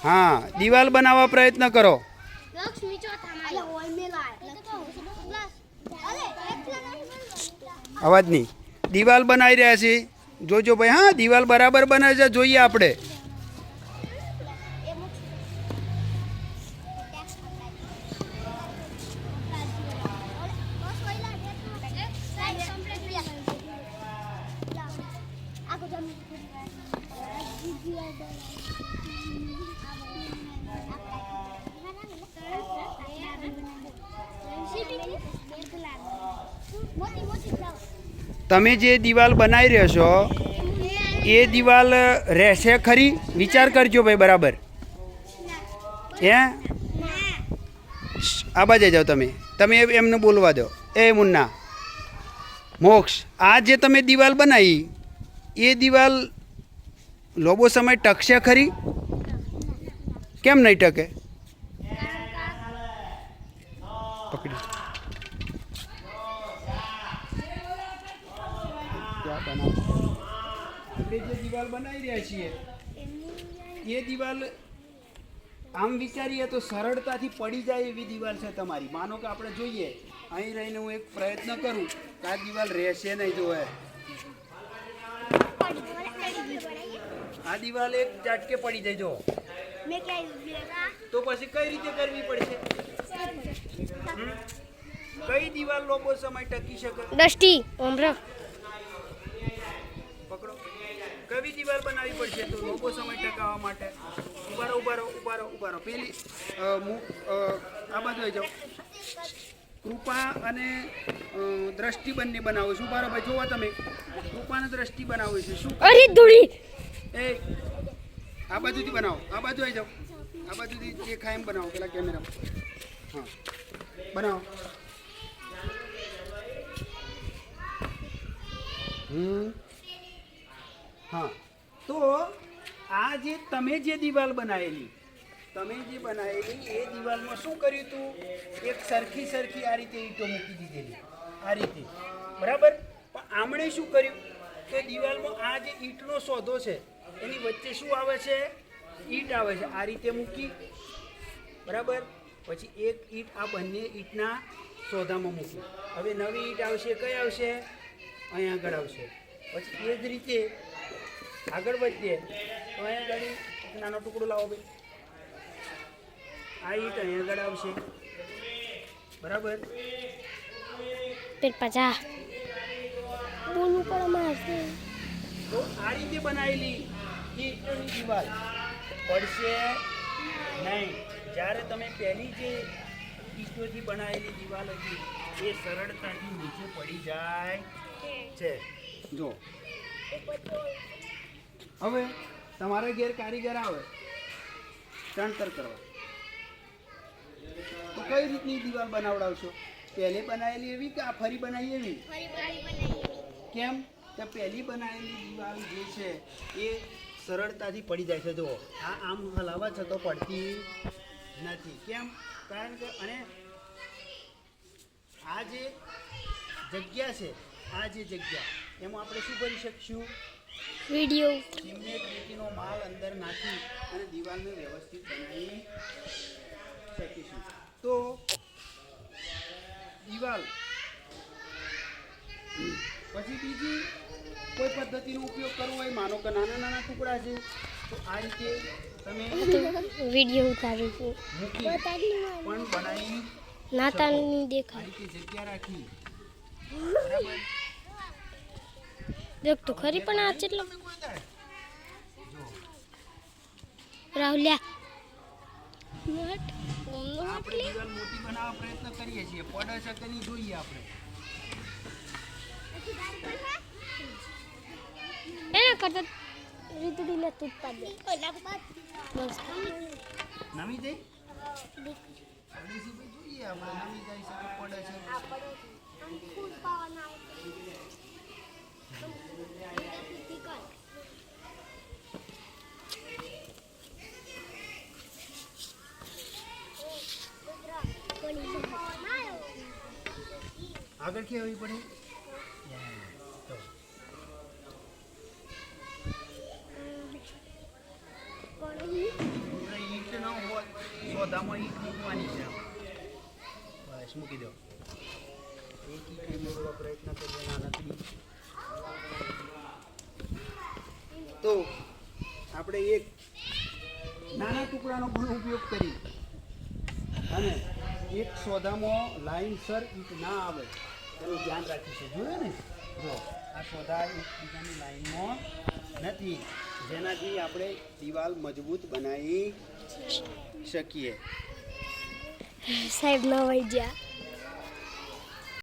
हाँ दीवाल बनावा प्रयत्न करो। अवाज नहीं दीवाल बनाई रह्या छे जोजो भाई। हाँ दीवाल बराबर बने छे जोईए आपणे। તમે જે દિવાલ બનાવી રહ્યો છો એ દિવાલ રહેશે ખરી? વિચાર કરજો ભાઈ બરાબર। હે આ બાજુ જાઓ તમે તમે એમને બોલવા દો। એ મુન્ના મોક્ષ આ જે તમે દિવાલ બનાવી એ દિવાલ લોબો સમય ટકશે ખરી? કેમ નહીં ટકે? પકડી આપણે જે દિવાલ બનાવી રહ્યા છીએ એ દિવાલ આમ વિચારીએ તો સરળતાથી પડી જાય એવી દિવાલ છે તમારી। માનો કે આપણે જોઈએ અહીં રહીને હું એક પ્રયત્ન કરું કે આ દિવાલ રહેશે નહીં। જોવે આ દિવાલ એક ઝાટકે પડી જાય જો તો પછી કઈ રીતે કરવી પડશે? કઈ દિવાલ લોબો સમય ટકી શકે? દષ્ટી ઓમરા પકડો કવી દિવાલ બનાવવી પડશે તો લોબો સમય ટકાવવા માટે? ઉભારો ઉભારો ઉભારો ઉભારો પેલી આ બાજુ આવી જાઓ। કૃપા અને દ્રષ્ટિ બંને બનાવો છું। ઉભારો ભાઈ જોવા તમે કૃપા અને દ્રષ્ટિ બનાવો છે શું? અરે ધૂળી એ આ બાજુથી બનાવો આ બાજુ આવી જાઓ આ બાજુથી દેખાય એમ બનાવો પેલા કેમેરામાં। હા બનાવો। हाँ तो आ जे तमे जे दीवाल बनाएली ए दीवाल में शू कर्युं तू? एक सरखी सरखी आ रीते ईंटो मूकी दीधेली आ रीते बराबर। पण आमणे शू कर्युं के दीवाल में आ जे ईंटनो सोदो छे एनी वच्चे शू आवे छे? ईंट आवे छे। आ रीते मूकी बराबर। पछी एक ईंट आ बंने ईंटना सोदामां मूकी। हवे नवी ईंट आवशे कई आवशे? અહીં આગળ આવશે। પછી એ જ રીતે આગળ વધીએ તો અહીં આગળ એક નાનો ટુકડો લાવો ભાઈ આ ઈંટ અહીં આગળ આવશે બરાબર। પેટ પાછા બોલવું પડે મારે તો આ રીતે બનાવેલી ઈંટની દિવાલ પડશે નહીં। જ્યારે તમે પહેલી જે ઈંટોથી બનાવેલી દિવાલ હતી એ સરળતાથી નીચે પડી જાય છે। જો હવે તમારા ઘેર કારીગર આવે ચણતર કરવા તો કઈ રીતની દિવાલ બનાવડાવશો? પહેલે બનાવેલી એવી કે આ ફરી બનાવી એવી? કેમ કે પહેલી બનાવેલી દિવાલ જે છે એ સરળતાથી પડી જાય છે। જો આ આમ હલાવા છતાં પડતી નથી। કેમ? કારણ કે અને આ જે જગ્યા છે આ જે જગ્યા એમાં આપણે શું કરી શકશું? વિડિયો સિમેન્ટ રેતીનો માલ અંદર નાખી અને દિવાલને વ્યવસ્થિત બનાવી શકીશું। તો દિવાલ પછી બીજી કોઈ પદ્ધતિનો ઉપયોગ કરવો હોય માનો કે નાના નાના ટુકડા છે તો આ રીતે તમે વિડિયો ઉતારું છું મૂકી પણ બનાવી નાતાની આ દેખાય રીતે જગ્યા રાખી બરાબર। દેખ તો ખરી પણ આ કેટલો રાહુલિયા આપણે દિવાલ મોટી બનાવવા પ્રયત્ન કરીએ છીએ પડે છે કે નહીં જોઈએ આપણે। એના કરતા રીતડીને તૂટતા દે બસ નમી જાય પડે છે ભાઈ જોઈએ આપણે નમી જાય છે કે પડે છે આગળ કે આવી પડે ઈટ સોદામાં ઈંટ મૂકવાની છે આમ. બસ મૂકી દો. એક ઈંટ મૂકવા પ્રયત્ન કરીએ નાનકડી. તો આપણે એક નાના ટુકડાનો પણ ઉપયોગ કરી અને એક સોદામાં લાઈનસર ઈંટ ના આવે તેનું ધ્યાન રાખીશું. જોયું ને? જો આ સોદા એકબીજાની લાઈનમાં નથી, જેનાથી આપણે દિવાલ મજબૂત બનાવી શકીએ. સાહેબ ન વહી ગયા.